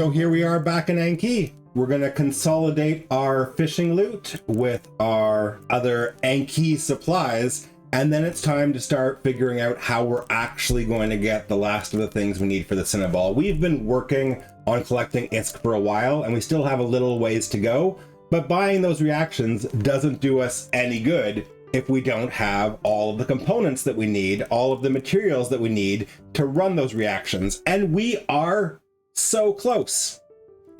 So here we are back in Anki. We're going to consolidate our fishing loot with our other Anki supplies, and then it's time to start figuring out how we're actually going to get the last of the things we need for the Cynabal. We've been working on collecting ISK for a while, and we still have a little ways to go, but buying those reactions doesn't do us any good if we don't have all of the components that we need, all of the materials that we need to run those reactions, and we are so close.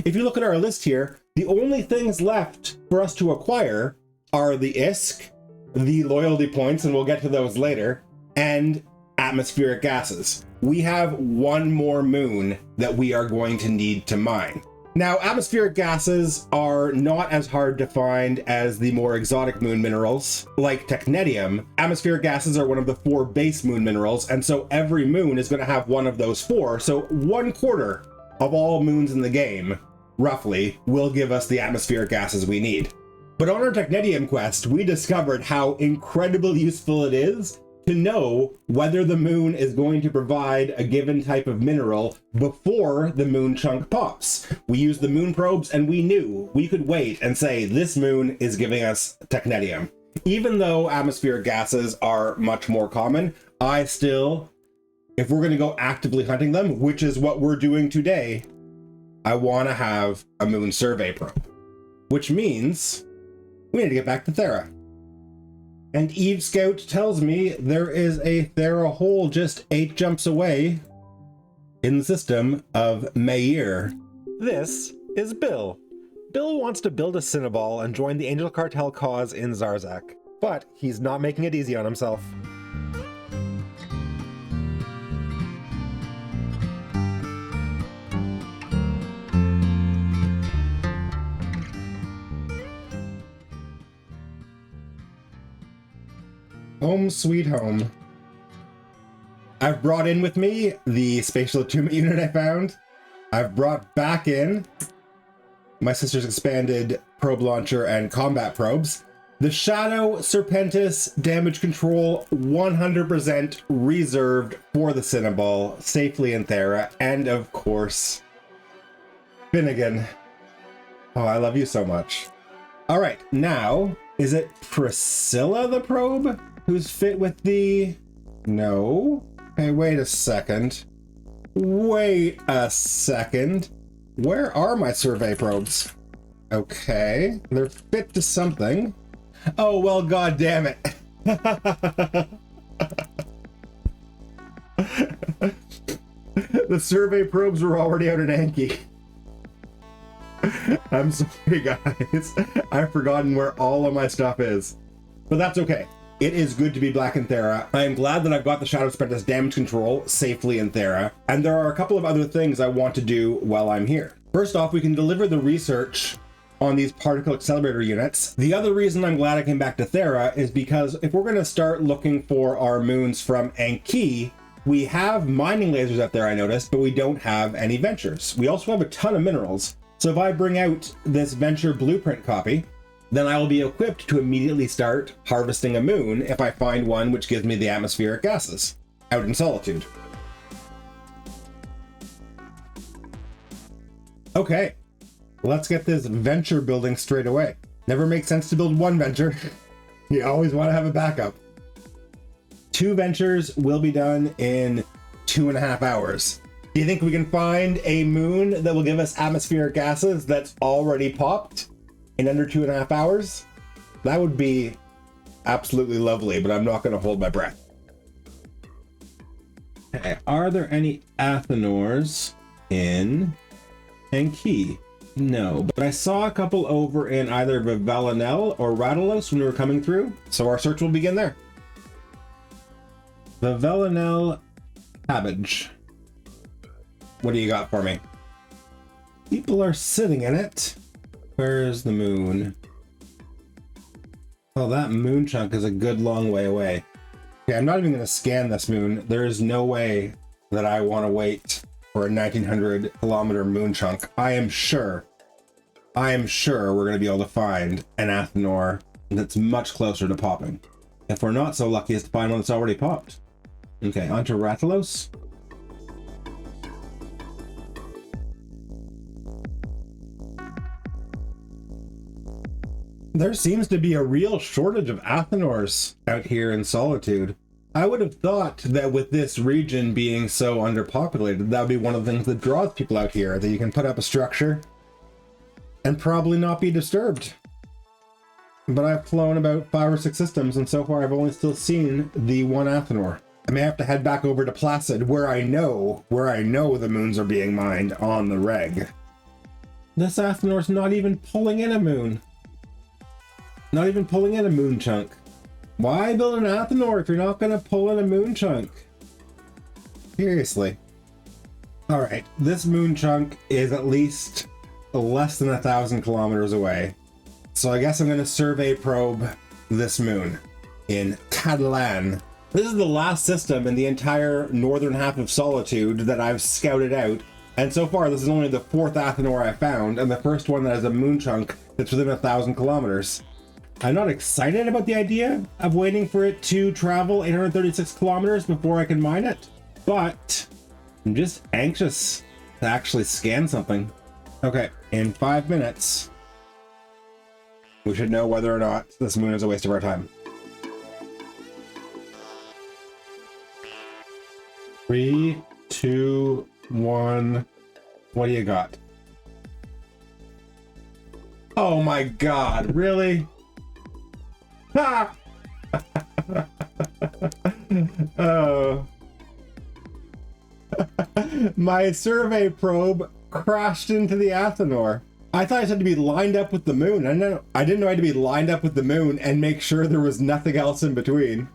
If you look at our list here, the only things left for us to acquire are the ISK, the loyalty points, and we'll get to those later, and atmospheric gases. We have one more moon that we are going to need to mine. Now, atmospheric gases are not as hard to find as the more exotic moon minerals, like technetium. Atmospheric gases are one of the 4 base moon minerals, and so every moon is going to have one of those 4. So 1/4 of all moons in the game, roughly, will give us the atmospheric gases we need. But on our technetium quest, we discovered how incredibly useful it is to know whether the moon is going to provide a given type of mineral before the moon chunk pops. We used the moon probes and we knew we could wait and say this moon is giving us technetium. Even though atmospheric gases are much more common, I still, if we're going to go actively hunting them, which is what we're doing today, I want to have a moon survey probe, which means we need to get back to Thera. And Eve Scout tells me there is a Thera hole just 8 jumps away in the system of Mohr. This is Bill. Bill wants to build a Cynabal and join the Angel Cartel cause in Zarzak, but he's not making it easy on himself. Home sweet home. I've brought in with me the spatial attunement unit I found. I've brought back in my sister's expanded probe launcher and combat probes. The Shadow Serpentis damage control 100% reserved for the Cynabal, safely in Thera, and of course, Finnegan. Oh, I love you so much. All right, now, is it Priscilla the probe who's fit with the... No. Hey, wait a second. Wait a second. Where are my survey probes? Okay, they're fit to something. Oh, well, god damn it. The survey probes were already out at Anki. I'm sorry, guys. I've forgotten where all of my stuff is. But that's okay. It is good to be black in Thera. I am glad that I've got the Shadow Serpentis damage control safely in Thera. And there are a couple of other things I want to do while I'm here. First off, we can deliver the research on these particle accelerator units. The other reason I'm glad I came back to Thera is because if we're going to start looking for our moons from Anki, we have mining lasers out there, I noticed, but we don't have any ventures. We also have a ton of minerals. So if I bring out this venture blueprint copy, then I will be equipped to immediately start harvesting a moon if I find one which gives me the atmospheric gases out in Solitude. Okay, let's get this venture building straight away. Never makes sense to build one venture. You always want to have a backup. 2 ventures will be done in 2.5 hours. Do you think we can find a moon that will give us atmospheric gases that's already popped in under 2.5 hours? That would be absolutely lovely, but I'm not going to hold my breath. Okay, are there any Athanors in Anki? No, but I saw a couple over in either Valanel or Radalos when we were coming through, so our search will begin there. The Valanel cabbage. What do you got for me? People are sitting in it. Where's the moon? Oh, that moon chunk is a good long way away. Okay, I'm not even going to scan this moon. There is no way that I want to wait for a 1900 kilometer moon chunk. I am sure we're going to be able to find an Athanor that's much closer to popping. If we're not so lucky as to find one that's already popped. Okay, onto Ratalos. There seems to be a real shortage of Athanors out here in Solitude. I would have thought that with this region being so underpopulated, that would be one of the things that draws people out here, that you can put up a structure and probably not be disturbed. But I've flown about 5 or 6 systems, and so far I've only still seen the one Athanor. I may have to head back over to Placid, where I know the moons are being mined on the reg. This Athanor's not even pulling in a moon. Not even pulling in a moon chunk. Why build an Athanor if you're not going to pull in a moon chunk? Seriously. Alright, this moon chunk is at least less than 1,000 kilometers away. So I guess I'm going to survey probe this moon in Catalan. This is the last system in the entire northern half of Solitude that I've scouted out. And so far, this is only the 4th Athanor I found, and the first one that has a moon chunk that's within 1,000 kilometers. I'm not excited about the idea of waiting for it to travel 836 kilometers before I can mine it, but I'm just anxious to actually scan something. Okay, in 5 minutes, we should know whether or not this moon is a waste of our time. 3, 2, 1. What do you got? Oh my god, really? Ha! Oh. My survey probe crashed into the Athanor. I thought it had to be lined up with the moon. I didn't know I had to be lined up with the moon and make sure there was nothing else in between.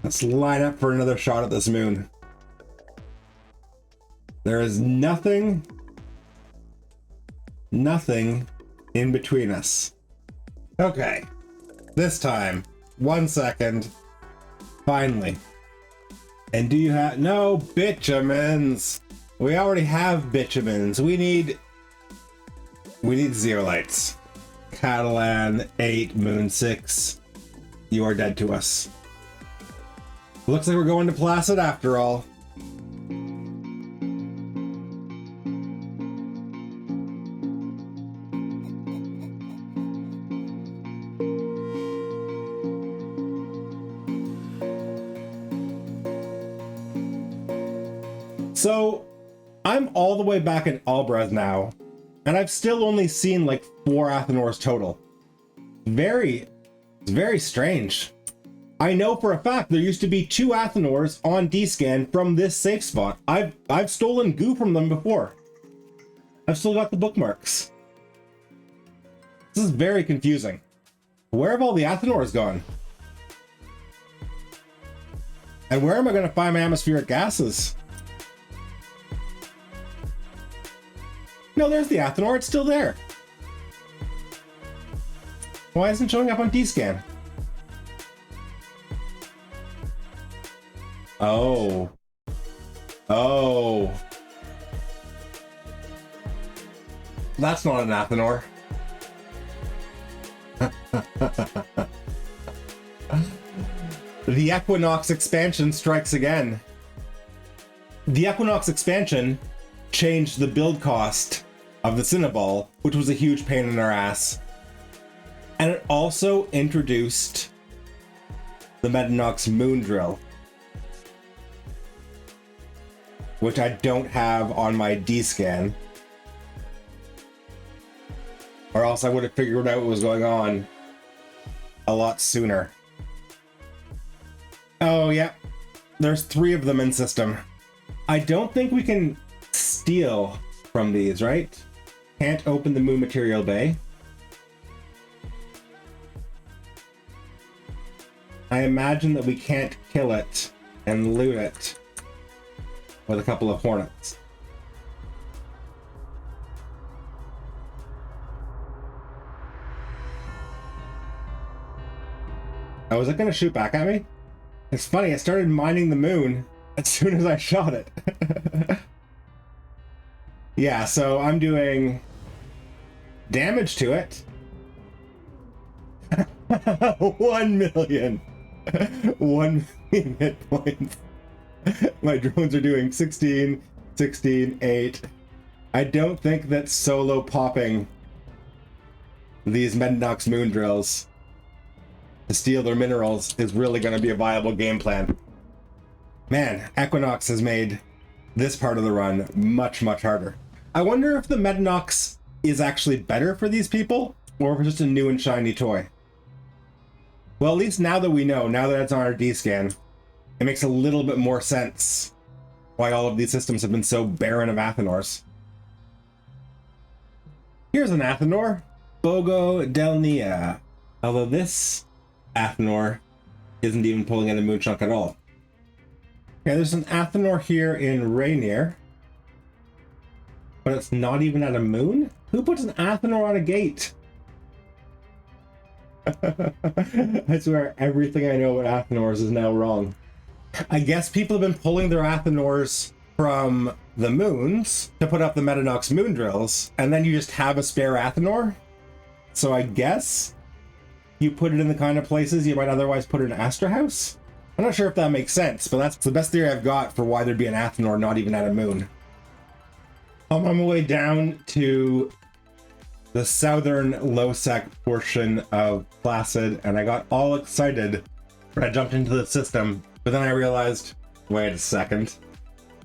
Let's line up for another shot at this moon. There is nothing in between us. Okay. This time, 1 second. Finally. And do you have... No, bitumens. We already have bitumens. We need zeolites. Catalan 8, Moon 6. You are dead to us. Looks like we're going to Placid after all. So, I'm all the way back in Albraz now, and I've still only seen like 4 Athanors total. It's very strange. I know for a fact there used to be 2 Athanors on D-scan from this safe spot. I've stolen goo from them before. I've still got the bookmarks. This is very confusing. Where have all the Athanors gone? And where am I going to find my atmospheric gases? No, there's the Athanor. It's still there. Why isn't it showing up on D-scan? Oh. Oh. That's not an Athanor. The Equinox expansion strikes again. The Equinox expansion changed the build cost of the Cynabal, which was a huge pain in our ass. And it also introduced the Metanox Moon Drill, which I don't have on my D-scan. Or else I would have figured out what was going on a lot sooner. Oh, yeah. There's 3 of them in system. I don't think we can steal from these, right? Can't open the Moon Material Bay. I imagine that we can't kill it and loot it with a couple of hornets. Oh, is it gonna shoot back at me? It's funny, I started mining the moon as soon as I shot it. Yeah, so I'm doing damage to it. 1 million. 1 million hit points. My drones are doing 16, 16, 8. I don't think that solo popping these Mednox moon drills to steal their minerals is really going to be a viable game plan. Man, Equinox has made this part of the run much, much harder. I wonder if the Mednox is actually better for these people, or if it's just a new and shiny toy. Well, at least now that we know, now that it's on our D-scan, it makes a little bit more sense why all of these systems have been so barren of Athanors. Here's an Athanor, Bogo Delnia. Although this Athanor isn't even pulling in a moon chunk at all. Okay, there's an Athanor here in Rainier, but it's not even at a moon? Who puts an Athanor on a gate? I swear everything I know about Athanors is now wrong. I guess people have been pulling their Athanors from the moons to put up the Mednox moon drills, and then you just have a spare Athanor. So I guess you put it in the kind of places you might otherwise put it in Astra House? I'm not sure if that makes sense, but that's the best theory I've got for why there'd be an Athanor not even at a moon. I'm on my way down to the southern low-sec portion of Placid, and I got all excited when I jumped into the system, but then I realized, wait a second,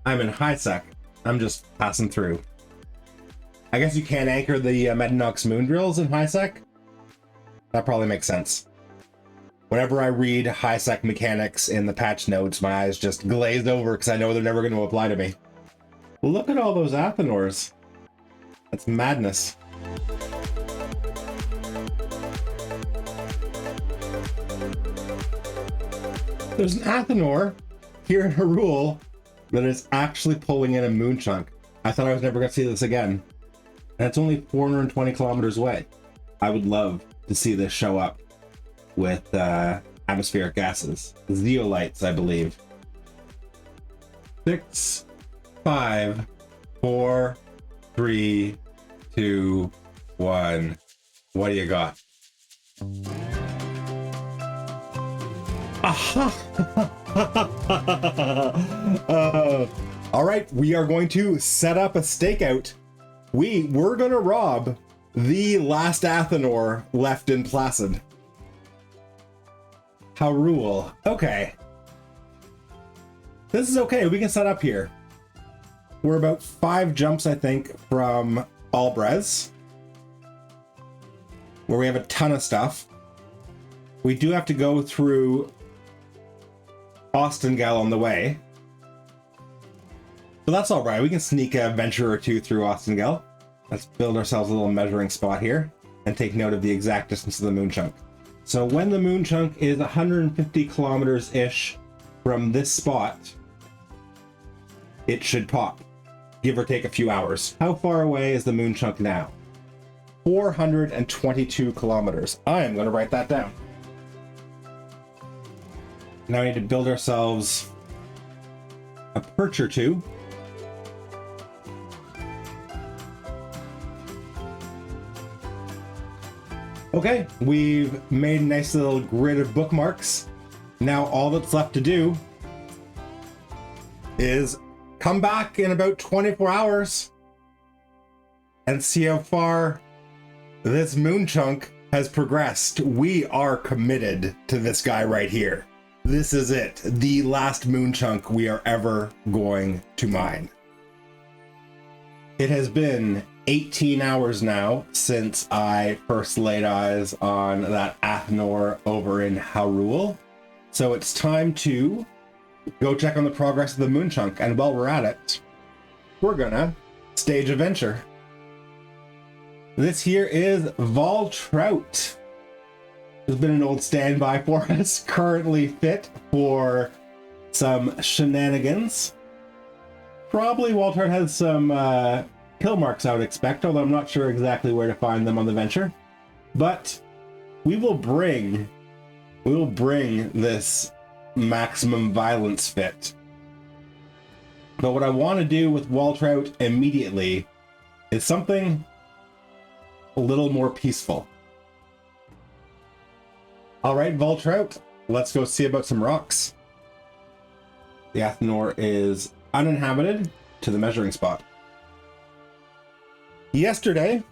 I'm in high-sec. I'm just passing through. I guess you can't anchor the Mednox moon drills in high-sec? That probably makes sense. Whenever I read high-sec mechanics in the patch notes, my eyes just glaze over because I know they're never going to apply to me. Look at all those Athanors. That's madness. There's an Athanor here in Hyrule that is actually pulling in a moon chunk. I thought I was never going to see this again. And it's only 420 kilometers away. I would love to see this show up with atmospheric gases. Zeolites, I believe. 6, 5, 4, 3, 2, 1. What do you got? All right, we are going to set up a stakeout. We're gonna rob the last Athanor left in Placid. Hyrule. Okay. This is okay, we can set up here. We're about 5 jumps, I think, from Albrez, where we have a ton of stuff. We do have to go through Austengel on the way. But that's all right. We can sneak a venture or two through Austengel. Let's build ourselves a little measuring spot here and take note of the exact distance of the moon chunk. So when the moon chunk is 150 kilometers-ish from this spot, it should pop, give or take a few hours. How far away is the moon chunk now? 422 kilometers. I am going to write that down. Now we need to build ourselves a perch or two. Okay, we've made a nice little grid of bookmarks. Now all that's left to do is come back in about 24 hours and see how far this moon chunk has progressed. We are committed to this guy right here. This is it, the last moon chunk we are ever going to mine. It has been 18 hours now since I first laid eyes on that Athanor over in Hyrule. So it's time to go check on the progress of the moon chunk. And while we're at it, we're gonna stage a venture. This here is Valtrout. Has been an old standby for us, currently fit for some shenanigans. Probably Valtrout has some kill marks I would expect, although I'm not sure exactly where to find them on the venture. But we will bring this maximum violence fit. But what I want to do with Valtrout immediately is something a little more peaceful. All right, Valtrout, let's go see about some rocks. The Athanor is uninhabited to the measuring spot. Yesterday,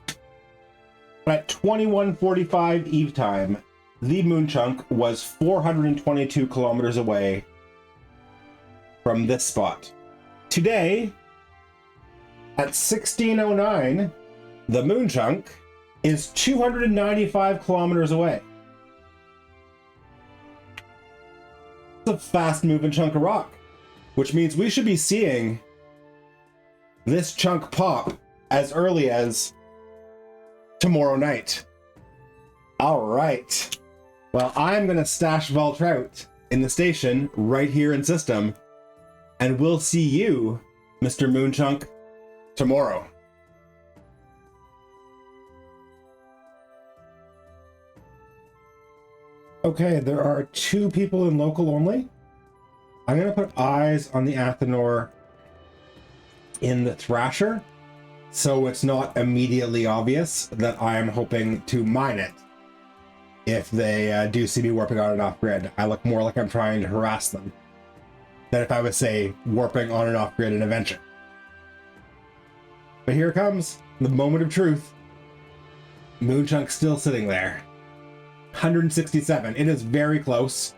At 21:45 Eve time, the moon chunk was 422 kilometers away from this spot. Today, at 16:09, the moon chunk is 295 kilometers away. It's a fast-moving chunk of rock, which means we should be seeing this chunk pop as early as tomorrow night. All right. Well, I'm going to stash Valtrout in the station right here in system, and we'll see you, Mr. Moonchunk, tomorrow. Okay, there are 2 people in local only. I'm going to put eyes on the Athanor in the Thrasher, so it's not immediately obvious that I'm hoping to mine it. If they do see me warping on and off grid, I look more like I'm trying to harass them than if I was, say, warping on and off grid in a venture. But here comes the moment of truth. Moonchunk's still sitting there. 167. It is very close.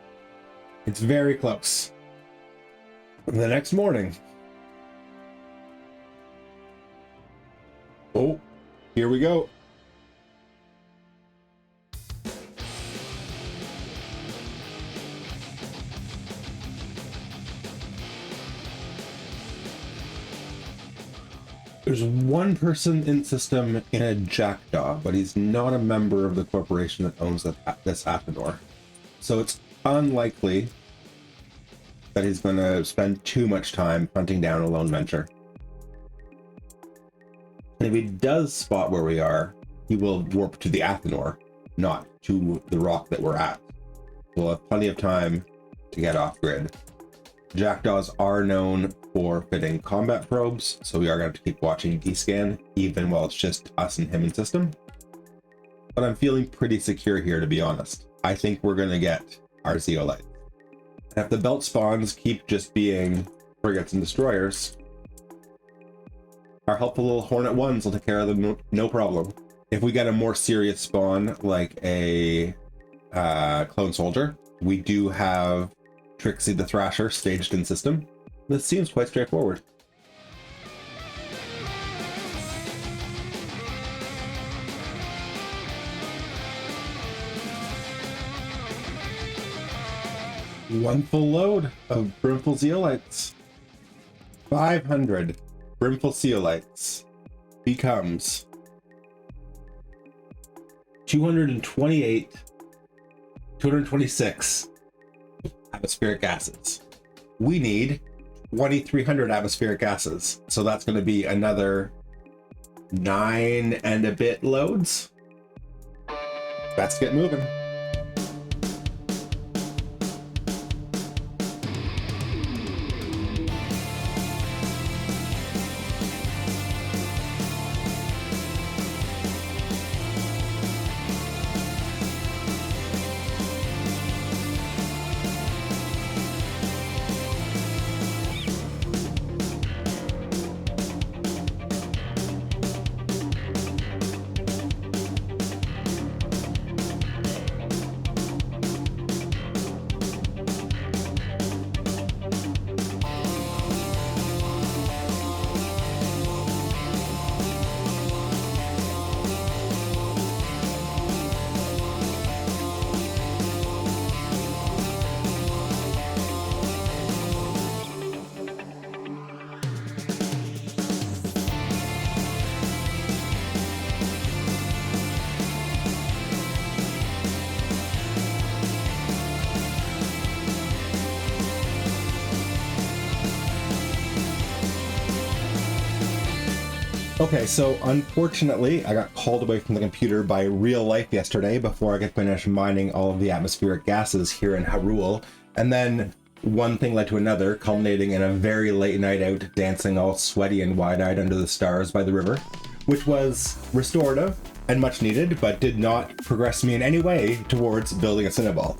It's very close. The next morning. Oh, here we go. There's one person in system in a jackdaw, but he's not a member of the corporation that owns this Athanor. So it's unlikely that he's going to spend too much time hunting down a lone venture. And if he does spot where we are, he will warp to the Athanor, not to the rock that we're at. We'll have plenty of time to get off grid. Jackdaws are known for fitting combat probes, so we are going to have to keep watching D-scan, even while it's just us and him in system. But I'm feeling pretty secure here, to be honest. I think we're going to get our zeolites. And if the belt spawns keep just being frigates and destroyers, our helpful little Hornet 1s will take care of them no problem. If we get a more serious spawn, like a clone soldier, we do have Trixie the Thrasher staged in system. This seems quite straightforward. One full load of Brimful Zeolites. 500 Brimful Zeolites becomes 226 atmospheric gases. We need 2,300 atmospheric gases, so that's going to be another 9 and a bit loads. Let's get moving. Okay, so unfortunately, I got called away from the computer by real life yesterday before I could finish mining all of the atmospheric gases here in Hyrule. And then one thing led to another, culminating in a very late night out dancing all sweaty and wide-eyed under the stars by the river, which was restorative and much needed, but did not progress me in any way towards building a Cynabal.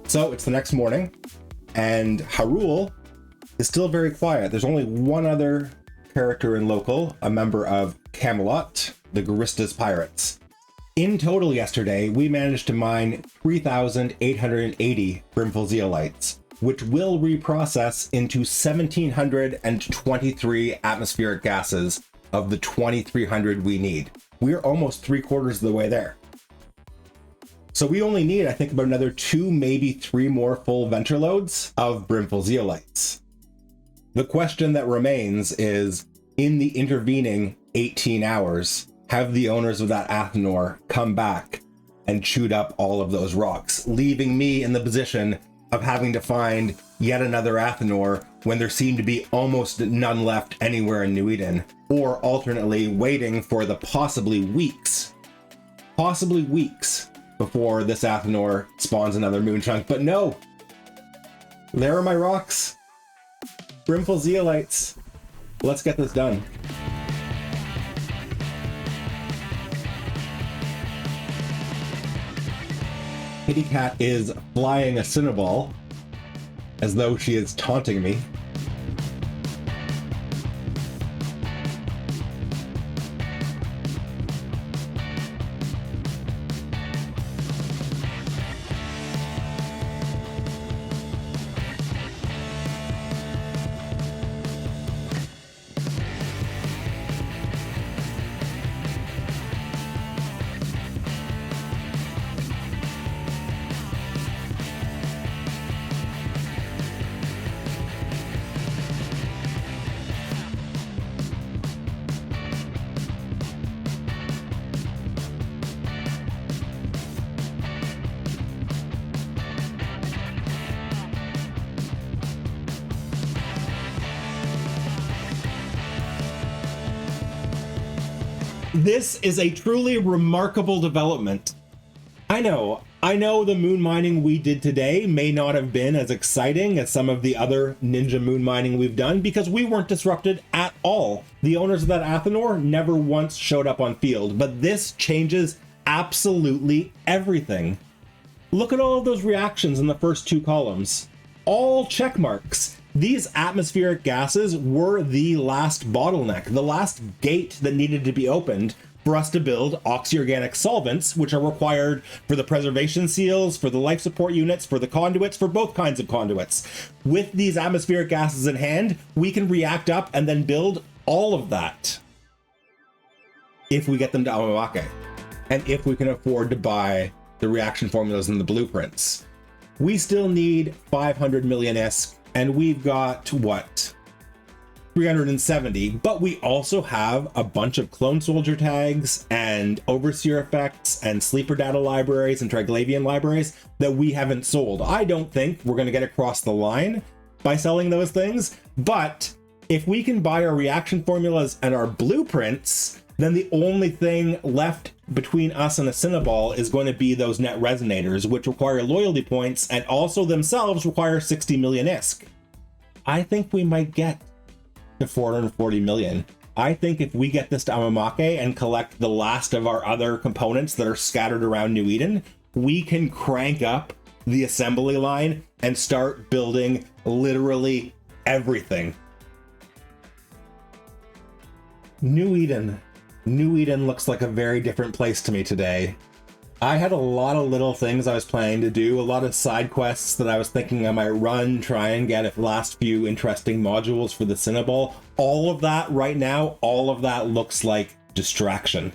So it's the next morning, and Hyrule is still very quiet. There's only one other character in local, a member of Camelot, the Garistas Pirates. In total yesterday, we managed to mine 3,880 brimful zeolites, which will reprocess into 1,723 atmospheric gases of the 2,300 we need. We're almost 3/4 of the way there. So we only need, I think, about another 2, maybe 3 more full venture loads of brimful zeolites. The question that remains is, in the intervening 18 hours, have the owners of that Athanor come back and chewed up all of those rocks, leaving me in the position of having to find yet another Athanor when there seem to be almost none left anywhere in New Eden, or alternately waiting for the possibly weeks before this Athanor spawns another moon chunk. But no, there are my rocks. Brimful zeolites. Let's get this done. Kitty Cat is flying a Cynabal as though she is taunting me. This is a truly remarkable development. I know the moon mining we did today may not have been as exciting as some of the other ninja moon mining we've done because we weren't disrupted at all. The owners of that Athanor never once showed up on field, but this changes absolutely everything. Look at all of those reactions in the first 2 columns. All check marks. These atmospheric gases were the last bottleneck, the last gate that needed to be opened for us to build oxyorganic solvents, which are required for the preservation seals, for the life support units, for the conduits, for both kinds of conduits. With these atmospheric gases in hand, we can react up and then build all of that. If we get them to Amamake, and if we can afford to buy the reaction formulas and the blueprints. We still need 500 million ISK, and we've got, what, 370, but we also have a bunch of clone soldier tags and overseer effects and sleeper data libraries and Triglavian libraries that we haven't sold. I don't think we're going to get across the line by selling those things, but if we can buy our reaction formulas and our blueprints, then the only thing left between us and a Cynabal is going to be those net resonators, which require loyalty points and also themselves require 60 million ISK. I think we might get to 440 million. I think if we get this to Amamake and collect the last of our other components that are scattered around New Eden, we can crank up the assembly line and start building literally everything. New Eden looks like a very different place to me today. I had a lot of little things I was planning to do, a lot of side quests that I was thinking I might run, try and get a last few interesting modules for the Cynabal. All of that right now, all of that looks like distraction.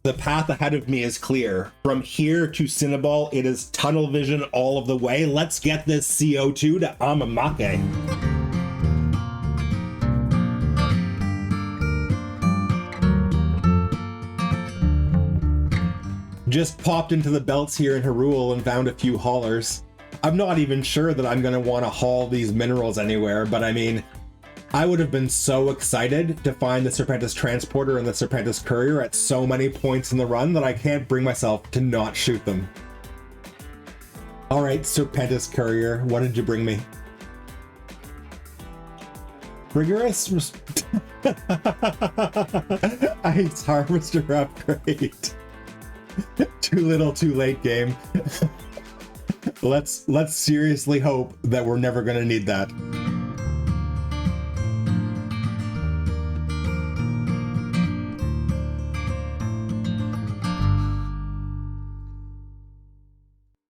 The path ahead of me is clear. From here to Cynabal, it is tunnel vision all of the way. Let's get this CO2 to Amamake. Just popped into the belts here in Hyrule and found a few haulers. I'm not even sure that I'm going to want to haul these minerals anywhere, but I mean, I would have been so excited to find the Serpentis Transporter and the Serpentis Courier at so many points in the run that I can't bring myself to not shoot them. Alright, Serpentis Courier, what did you bring me? Rigorous? Ice Harvester upgrade. Too little, too late, game. Let's seriously hope that we're never going to need that.